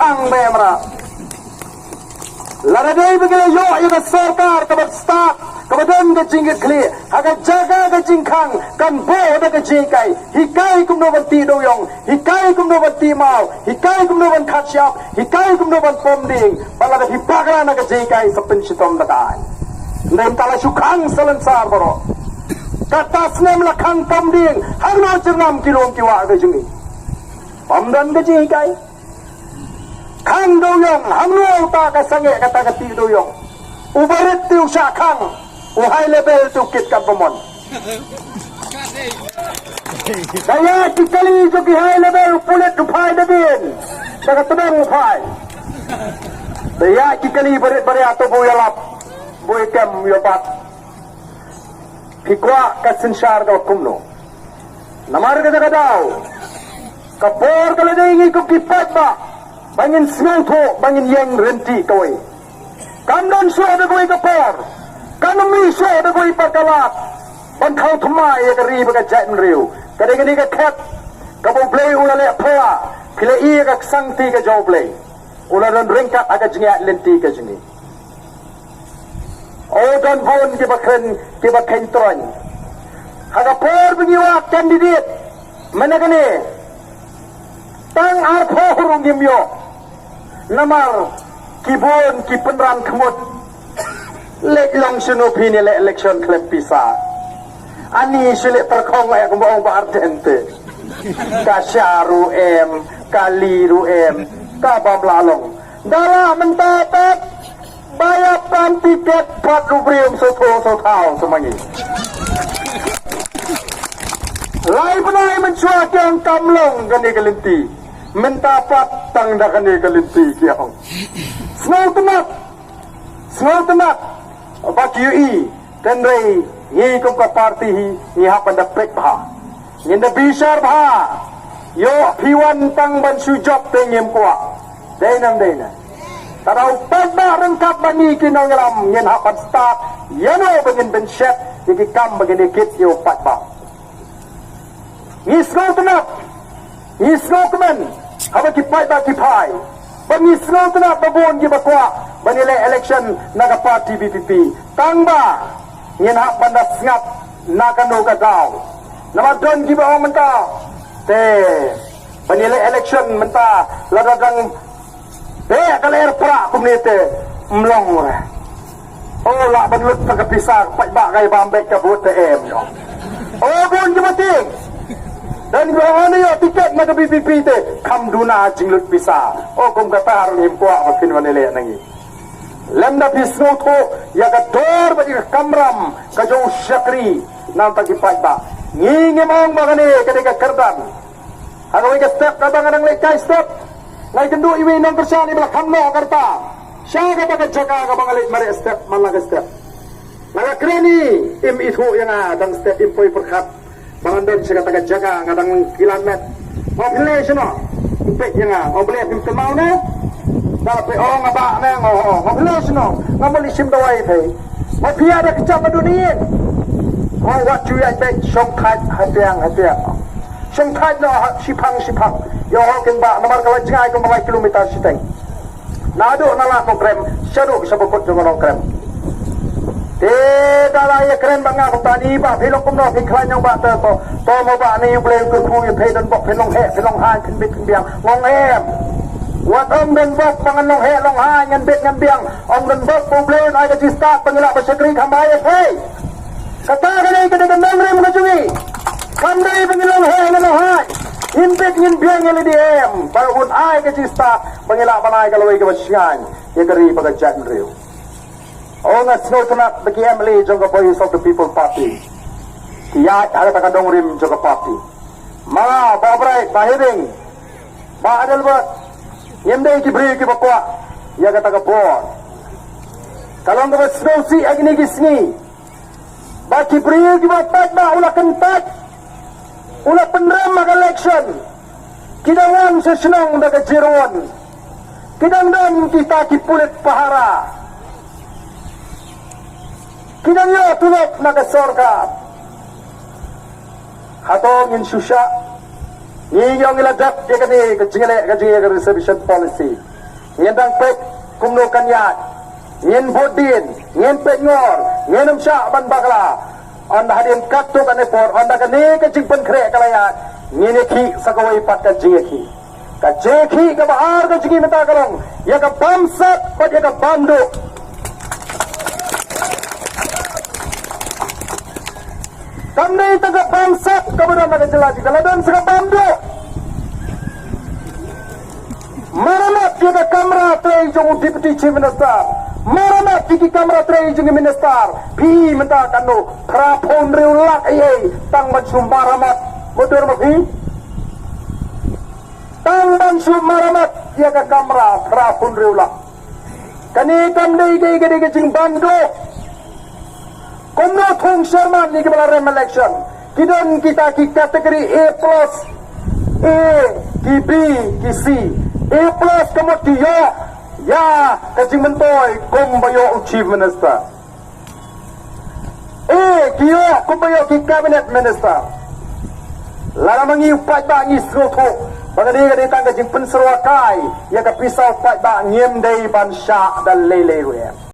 Kang memra. Laraday begini yo yang sarkar kabar start kabadan ke jingit kli agar jaga ke jingkang kan bo ada ke jingkai hikai kum no banti doyong hikai kum no banti mau hikai kum no ban khatsyap hikai kum no ban pomding bala ke hipagla na ke jingkai sepen sitom dakai nem tala sukang selensar boro kata snem la kang pomding hang no jernam kilom kiwa ke jingi pomdan ke jingkai kang doyong hang no ta ka sange kata ka ti doyong ubarit tiu sya kang high level tu kit kan pemon daya kikali jogi high level pulit upai dabin daga tebang upai daya kikali berit atau boyalap boy kem yobat hikwa kasensyar do kumno namar ka daga daw kapor kala daingi ko kipat ba bangin smento bangin yang renti kawai kamdan suara kawai kapor kanami suara kawai pagkalat bangkau tumai ya kari baga jat meriu kadang-kadang ka kat kabau play ulale pala kila iya ka sangti ka jaw play ulalan ringkat aga jengiat lenti ka jengi o don bon kibaken tron hagapor bengiwa kandidat managani tang arpo hurung gimyo namar kibun kipenran kemut lek long senopi ni lek election klep pisa ani sulit terkong ayak kembang bardente kasyaru kaliru kabam lalong dalam mentapat bayapan tiket 4 rupiah sotau semuanya lai penai mencuat yang kamlong kani kelinti mentapat tang dah kani kelinti kiau small temat baki UI dan rei ni kumka parti ni hapan da pek bha ni da bishar bha yo piwan tang ban sujok tengem kwa denam tarau tagba rengkap bani kinong lam yen hapan start yano begin ben shet iki kam begin kit yo patba ni skotman haba kipai ba kipai bani skotna babon gi bakwa banile election naga party BPP tangba nyen hak banda ngap nakano ka daw namadon gi ba menta te banile election menta ladagang be kaler pra kumnete mlong oh la banlut pagapisa pa kay bambek ka bot em oh gon gi mating dan ano yo tiket na BPP te kamduna jinglut bisa oh kum kata harum impwa makin wanele nangi lemda bisno to ya ka dor ba kamram ka jo syakri nam pagi pa nginge mong magane kadika kerdan hagawi ka step ka bangang lekay step ngai kendu iwi nang persani bala kamno karta sya ka ka jaga ka bangalit mari step malaga step naga kreni im itu yang adang step impoi perkat Bangandon saya katakan jaga ngadang kilomet. Mau beli sino? Impek yang mau beli pim temau ne? Tapi orang ngabak ne mau beli sino? Ngamal isim dawai pe. Mau pia ada kecap dunia. Mau wat cuy impek song kat hatiang. Song kat no sipang. Yo orang kembak nomor kalau jangai kembali kilometer siteng. Nado nala konkrem. Shadow sabukut jangan konkrem. Dalam ya keren banget tadi pak pelong kumno piklan yang pak to mau pak ni boleh kerku ya pay dan bok pelong han bit biang long em wat dan bok pangan long han ngan bit ngan biang dan bok boleh naik ke start pengilak bersekri kambaya hey kata kali kita nang rem ngajui kambay pengilong ngan long han impet ngan biang ngan di em baru ai ke start pengilak panai kalau ke bersian ya keri pagajat reu oh nggak snow tenak bagi Emily juga Voice of the People Party kiat ada takkan dong rim juga party malah babrai bahiring badal buat yemde kibri kibakwa ya kata kapor kalau nggak snow si agni gisni baki bri kibatat ba ulah kentat ulah penrem mak election kidangan sesenang daga jeron kidang kita kipulit pahara kinangyo tulok nagasorka hatong insusya ngiyong iladak ya kani kajingale reservation policy Nyendang pek kumno kanyat. Nyen bodin, nyen pek ngor, nyen syak ban bakla. Anda hadim katuk ane por, anda kane kecing penkrek kalaya. Nyen ki sakawai pat kajing ki. Kajeki ka bahar kajing minta kalong. Ya ka bamsat pat ya ka banduk. Kami tagak bamsat kepada mereka jelati. Kalau dan segala banduk. Maramat juga kamera tray jong deputy chief minister. Maramat kiki kamera tray jong minister. Pi minta kanu krapon riulak ayai tang macam maramat. Motor mafi. Tang macam maramat ya ke kamera krapon riulak. Kani kami gede jing banduk. Kumno Thong Sherman ni kebala rem election. Kidon kita ki kategori A+, A, ki B, ki C. A+ kamot ki yo. Ya, kajing mentoy kumbayo chief minister. A, ki yo kumbayo ki cabinet minister. Lara mangi upat ba ngi sroto. Bagadi gadi tang kajing penseruakai. Ya ka pisau upat ba ngiem day ban syak dan lele